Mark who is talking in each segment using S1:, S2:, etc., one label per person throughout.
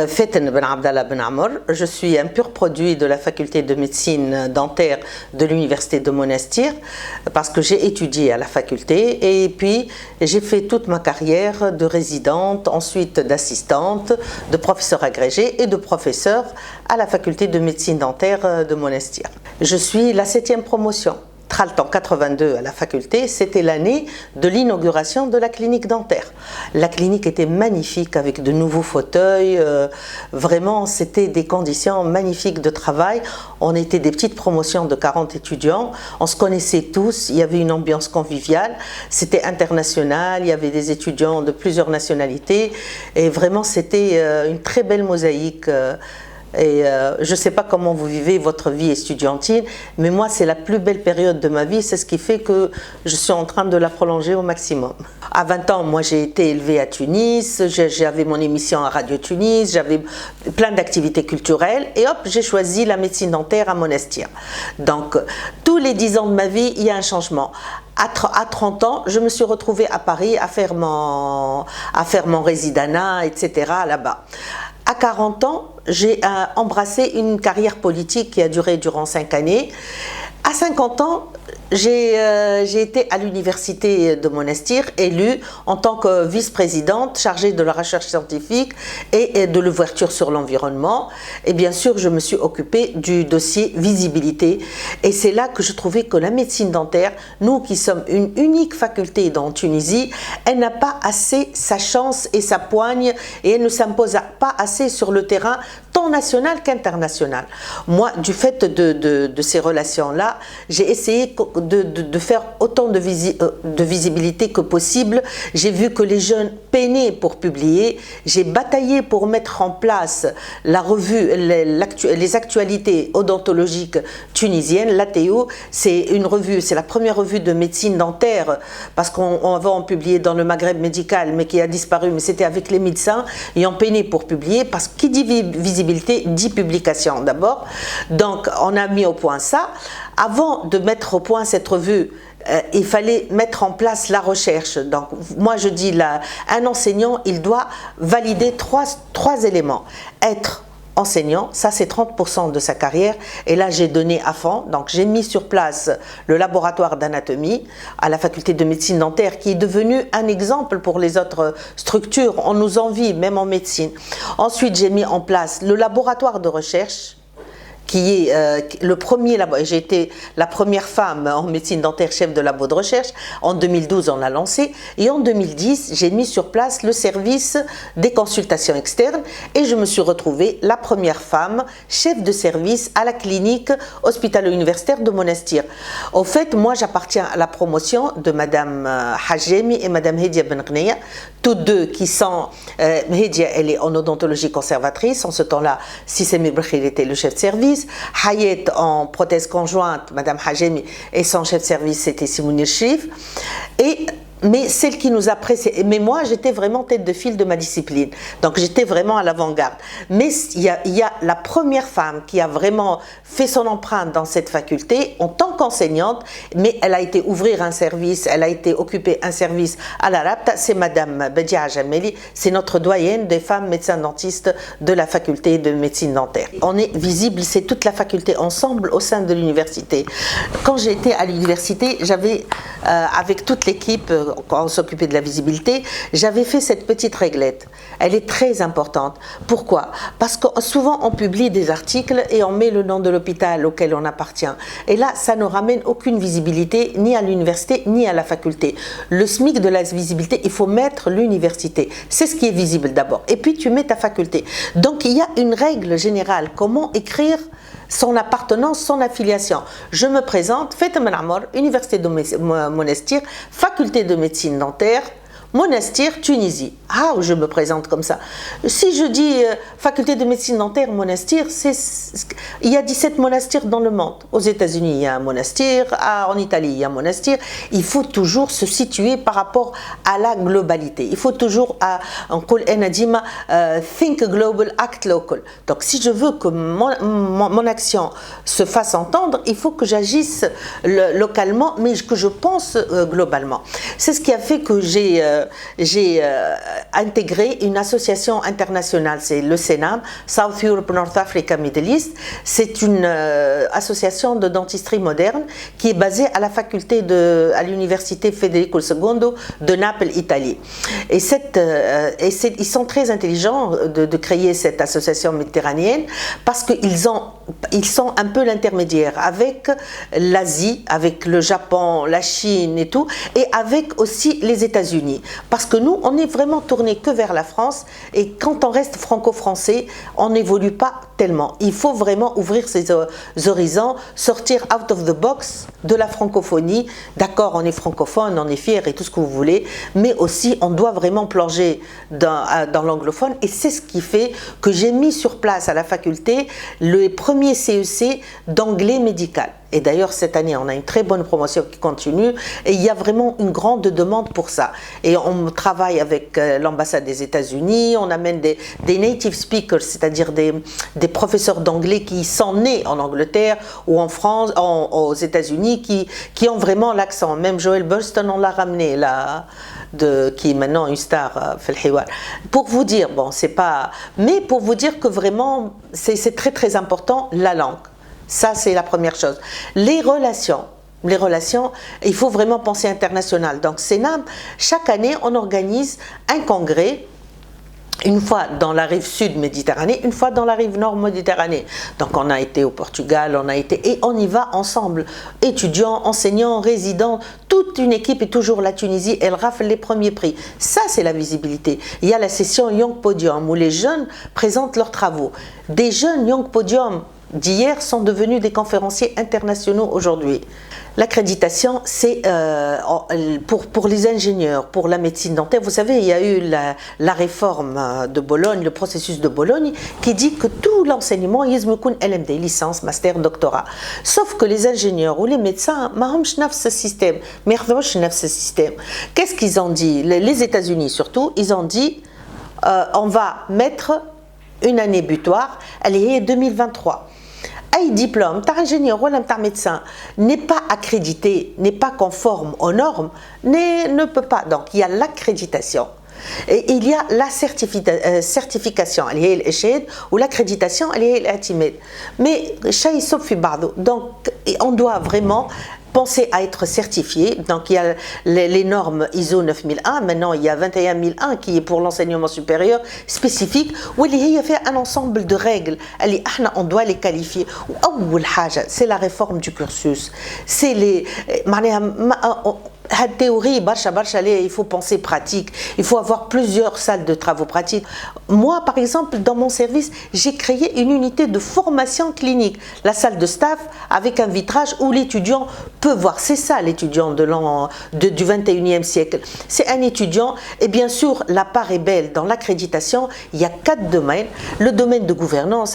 S1: Faten Ben Abdallah Ben Amr, je suis un pur produit de la faculté de médecine dentaire de l'université de Monastir parce que j'ai étudié à la faculté et puis j'ai fait toute ma carrière de résidente, ensuite d'assistante, de professeur agrégé et de professeur à la faculté de médecine dentaire de Monastir. Je suis la 7e promotion. En 82 à la faculté, c'était l'année de l'inauguration de la clinique dentaire. La clinique était magnifique avec de nouveaux fauteuils, vraiment c'était des conditions magnifiques de travail. On était des petites promotions de 40 étudiants, on se connaissait tous, il y avait une ambiance conviviale, c'était international, il y avait des étudiants de plusieurs nationalités et vraiment c'était une très belle mosaïque. Et je ne sais pas comment vous vivez votre vie estudiantine, mais moi c'est la plus belle période de ma vie, c'est ce qui fait que je suis en train de la prolonger au maximum. À 20 ans, moi j'ai été élevée à Tunis, j'avais mon émission à Radio Tunis, j'avais plein d'activités culturelles et hop, j'ai choisi la médecine dentaire à Monastir. Donc tous les 10 ans de ma vie, il y a un changement. À 30 ans, je me suis retrouvée à Paris à faire mon résidanat, etc. là-bas. À 40 ans, j'ai embrassé une carrière politique qui a duré durant 5 années. À 50 ans, j'ai été à l'université de Monastir, élue en tant que vice-présidente chargée de la recherche scientifique et de l'ouverture sur l'environnement. Et bien sûr, je me suis occupée du dossier visibilité. Et c'est là que je trouvais que la médecine dentaire, nous qui sommes une unique faculté en Tunisie, elle n'a pas assez sa chance et sa poigne et elle ne s'impose pas assez sur le terrain tant national qu'international. Moi, du fait de ces relations-là, j'ai essayé de faire autant de visibilité que possible. J'ai vu que les jeunes peinaient pour publier. J'ai bataillé pour mettre en place la revue, les actualités odontologiques tunisiennes. L'ATO, c'est une revue, c'est la première revue de médecine dentaire parce qu'on va en publier dans le Maghreb médical, mais qui a disparu. Mais c'était avec les médecins ayant peiné pour publier parce que qui dit visibilité dit publication d'abord. Donc on a mis au point ça. Avant de mettre au point cette revue, il fallait mettre en place la recherche. Donc, moi, je dis là, un enseignant, il doit valider trois éléments. Être enseignant, ça c'est 30% de sa carrière. Et là, j'ai donné à fond. Donc, j'ai mis sur place le laboratoire d'anatomie à la faculté de médecine dentaire qui est devenu un exemple pour les autres structures. On nous envie, même en médecine. Ensuite, j'ai mis en place le laboratoire de recherche qui est le premier labo. J'ai été la première femme en médecine dentaire chef de labo de recherche. En 2012, on l'a lancé. Et en 2010, j'ai mis sur place le service des consultations externes et je me suis retrouvée la première femme chef de service à la clinique hospitalo-universitaire de Monastir. Au fait, moi, j'appartiens à la promotion de Madame Hajemi et Madame Hedia Benghneia, toutes deux qui sont... Hedia, elle est en odontologie conservatrice. En ce temps-là, Sissemi Brkhil était le chef de service. Hayet en prothèse conjointe, Madame Hajemi, et son chef de service c'était Simounir Chérif. Mais celle qui nous a précédé, mais moi j'étais vraiment tête de file de ma discipline, donc j'étais vraiment à l'avant-garde. Mais il y a la première femme qui a vraiment fait son empreinte dans cette faculté en tant qu'enseignante, mais elle a été ouvrir un service, elle a été occuper un service à la RAPTA, c'est Madame Bedia Jameli, c'est notre doyenne des femmes médecins dentistes de la faculté de médecine dentaire. On est visible, c'est toute la faculté ensemble au sein de l'université. Quand j'ai été à l'université, j'avais avec toute l'équipe, quand on s'occupait de la visibilité, j'avais fait cette petite réglette. Elle est très importante. Pourquoi? Parce que souvent on publie des articles et on met le nom de l'hôpital auquel on appartient. Et là, ça ne ramène aucune visibilité ni à l'université ni à la faculté. Le SMIC de la visibilité, il faut mettre l'université. C'est ce qui est visible d'abord. Et puis tu mets ta faculté. Donc il y a une règle générale. Comment écrire son appartenance, son affiliation. Je me présente, Faten Ben Amr, Université de Monastir, faculté de médecine dentaire, Monastir, Tunisie. Ah, je me présente comme ça. Si je dis faculté de médecine dentaire, Monastir, il y a 17 monastirs dans le monde. Aux États-Unis, il y a un monastir, en Italie, il y a un monastir. Il faut toujours se situer par rapport à la globalité. Il faut toujours, think global, act local. Donc, si je veux que mon action se fasse entendre, il faut que j'agisse localement, mais que je pense globalement. C'est ce qui a fait que j'ai intégré une association internationale, c'est le CENAM, South Europe, North Africa, Middle East. C'est une association de dentisterie moderne qui est basée à la faculté à l'université Federico II de Naples, Italie. Et ils sont très intelligents de créer cette association méditerranéenne parce qu'ils sont un peu l'intermédiaire avec l'Asie, avec le Japon, la Chine et tout, et avec aussi les États-Unis. Parce que nous, on est vraiment tourné que vers la France, et quand on reste franco-français, on n'évolue pas tellement. Il faut vraiment ouvrir ses horizons, sortir out of the box de la francophonie. D'accord, on est francophone, on est fier et tout ce que vous voulez, mais aussi on doit vraiment plonger dans l'anglophone, et c'est ce qui fait que j'ai mis sur place à la faculté le premier CEC d'anglais médical. Et d'ailleurs, cette année, on a une très bonne promotion qui continue et il y a vraiment une grande demande pour ça. Et on travaille avec l'ambassade des États-Unis, on amène des native speakers, c'est-à-dire des professeurs d'anglais qui sont nés en Angleterre ou en France, aux États-Unis, qui ont vraiment l'accent. Même Joel Burston, on l'a ramené là, qui est maintenant une star fait le hiwar. Pour vous dire, bon, c'est pas. Mais pour vous dire que vraiment, c'est très très important la langue. Ça, c'est la première chose. Les relations, il faut vraiment penser international. Donc, CENAM, chaque année, on organise un congrès, une fois dans la rive sud Méditerranée, une fois dans la rive nord Méditerranée. Donc, on a été au Portugal, et on y va ensemble. Étudiants, enseignants, résidents, toute une équipe, et toujours la Tunisie, elle rafle les premiers prix. Ça, c'est la visibilité. Il y a la session Young Podium où les jeunes présentent leurs travaux. Des jeunes Young Podium d'hier sont devenus des conférenciers internationaux aujourd'hui. L'accréditation, c'est pour les ingénieurs, pour la médecine dentaire. Vous savez, il y a eu la réforme de Bologne, le processus de Bologne, qui dit que tout l'enseignement, il y a LMD, licence, master, doctorat. Sauf que les ingénieurs ou les médecins, ce système. Qu'est-ce qu'ils ont dit? Les États-Unis surtout, ils ont dit on va mettre une année butoir, elle est 2023. Un diplôme, t'as ingénieur ou t'as médecin, n'est pas accrédité, n'est pas conforme aux normes, ne peut pas. Donc il y a l'accréditation. Et il y a la certification, ou l'accréditation, mais donc on doit vraiment penser à être certifié. Donc il y a les normes ISO 9001, maintenant il y a 21001 qui est pour l'enseignement supérieur spécifique, où il y a fait un ensemble de règles, on doit les qualifier. C'est la réforme du cursus, c'est les la théorie, il faut penser pratique, il faut avoir plusieurs salles de travaux pratiques. Moi, par exemple, dans mon service, j'ai créé une unité de formation clinique, la salle de staff avec un vitrage où l'étudiant peut voir. C'est ça l'étudiant du 21e siècle. C'est un étudiant, et bien sûr, la part est belle. Dans l'accréditation, il y a 4 domaines. Le domaine de gouvernance,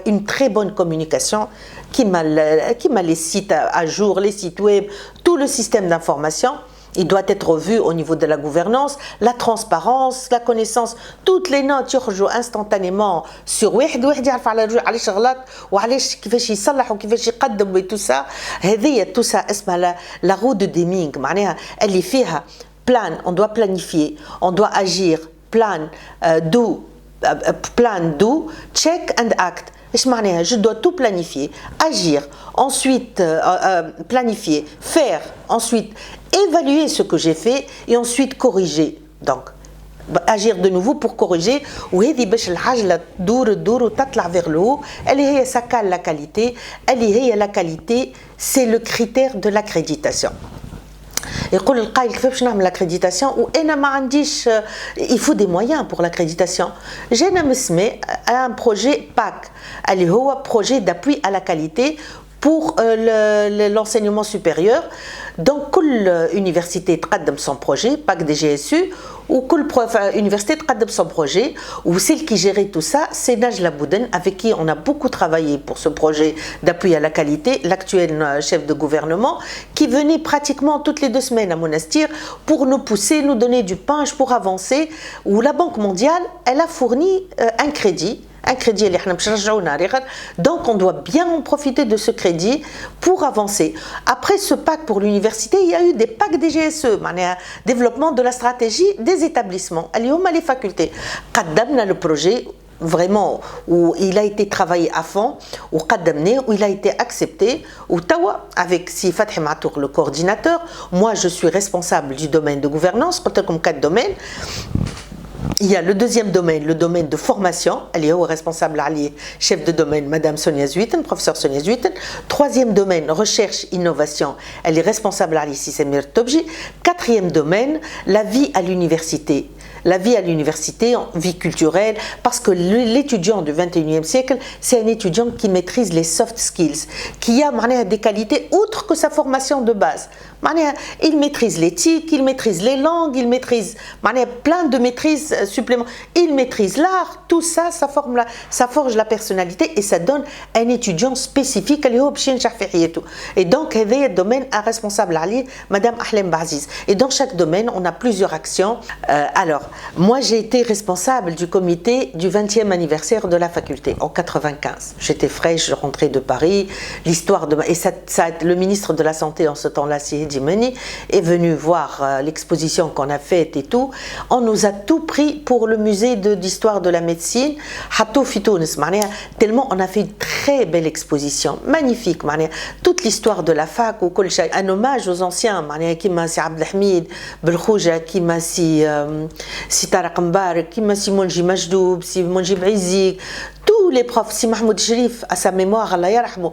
S1: une très bonne communication, qui m'a les sites à jour, les sites web, tout le système d'information. Il doit être revu au niveau de la gouvernance, la transparence, la connaissance, toutes les notes يخرجوا instantanément sur واحد يعرف على علاش غلط وعلاش كيفاش يصلح وكيفاش يقدم et tout ça. هذه tout ça اسمها la roue de Deming. معناها اللي فيها plan, on doit planifier, on doit agir, plan, do, check and act. Je dois tout planifier, agir, ensuite planifier, faire, ensuite évaluer ce que j'ai fait et ensuite corriger. Donc, agir de nouveau pour corriger. وهذه باش العجلة تدور وتطلع vers le haut. Elle est ça cale la qualité. Elle est la qualité, c'est le critère de l'accréditation. يقول القائل كيف باش نعمل l'accréditation وانا ما عنديش il faut des moyens pour l'accréditation. جينا مسمي un projet PAC اللي هو projet d'appui à la qualité pour l'enseignement supérieur. Donc, كل université تقدم son projet, PAC des GSU, ou كل université تقدم son projet, ou celle qui gérait tout ça, c'est Najla Bouden, avec qui on a beaucoup travaillé pour ce projet d'appui à la qualité, l'actuel chef de gouvernement, qui venait pratiquement toutes les 2 semaines à Monastir pour nous pousser, nous donner du punch pour avancer, où la Banque mondiale, elle a fourni un crédit un crédit اللي احنا باش نرجعوه نهار آخر. Donc on doit bien en profiter de ce crédit pour avancer. Après ce PAC pour l'université, il y a eu des PAC DGSE, معناها développement de la stratégie des établissements. اليوم les facultés قدمنا le projet vraiment où il a été travaillé à fond, où il a été accepté, où Tawa avec Si Fathi Matour le coordinateur, moi je suis responsable du domaine de gouvernance, comme 4 domaines. Il y a le deuxième domaine, le domaine de formation. Elle est responsable alliée, chef de domaine, Madame Sonia Zuiten, professeur Sonia Zuiten. Troisième domaine, recherche, innovation. Elle est responsable alliée, Sissemir Tobji. Quatrième domaine, la vie à l'université. La vie à l'université, vie culturelle, parce que l'étudiant du 21e siècle, c'est un étudiant qui maîtrise les soft skills, qui a des qualités autres que sa formation de base. Il maîtrise l'éthique, il maîtrise les langues, il maîtrise plein de maîtrises supplémentaires. Il maîtrise l'art, tout ça, ça forge la personnalité et ça donne un étudiant spécifique. Et donc, il y a un domaine à responsable Ali, Madame Ahlem Baziz. Et dans chaque domaine, on a plusieurs actions. Alors, moi, j'ai été responsable du comité du 20e anniversaire de la faculté en 95. J'étais fraîche, je rentrais de Paris. L'histoire de et le ministre de la Santé en ce temps-là, Dimeni, est venu voir l'exposition qu'on a faite et tout. On nous a tout pris pour le musée d'histoire de la médecine. Tellement on a fait une très belle exposition, magnifique. Toute l'histoire de la fac, un hommage aux anciens, qui m'a si Abdelhamid, Belkhouja, qui m'a si Tariq Mbarak, qui m'a si Monji Majdoub, si Monji Baizik, tous les profs, si Mahmoud Sherif, à sa mémoire, Allah yarhamou.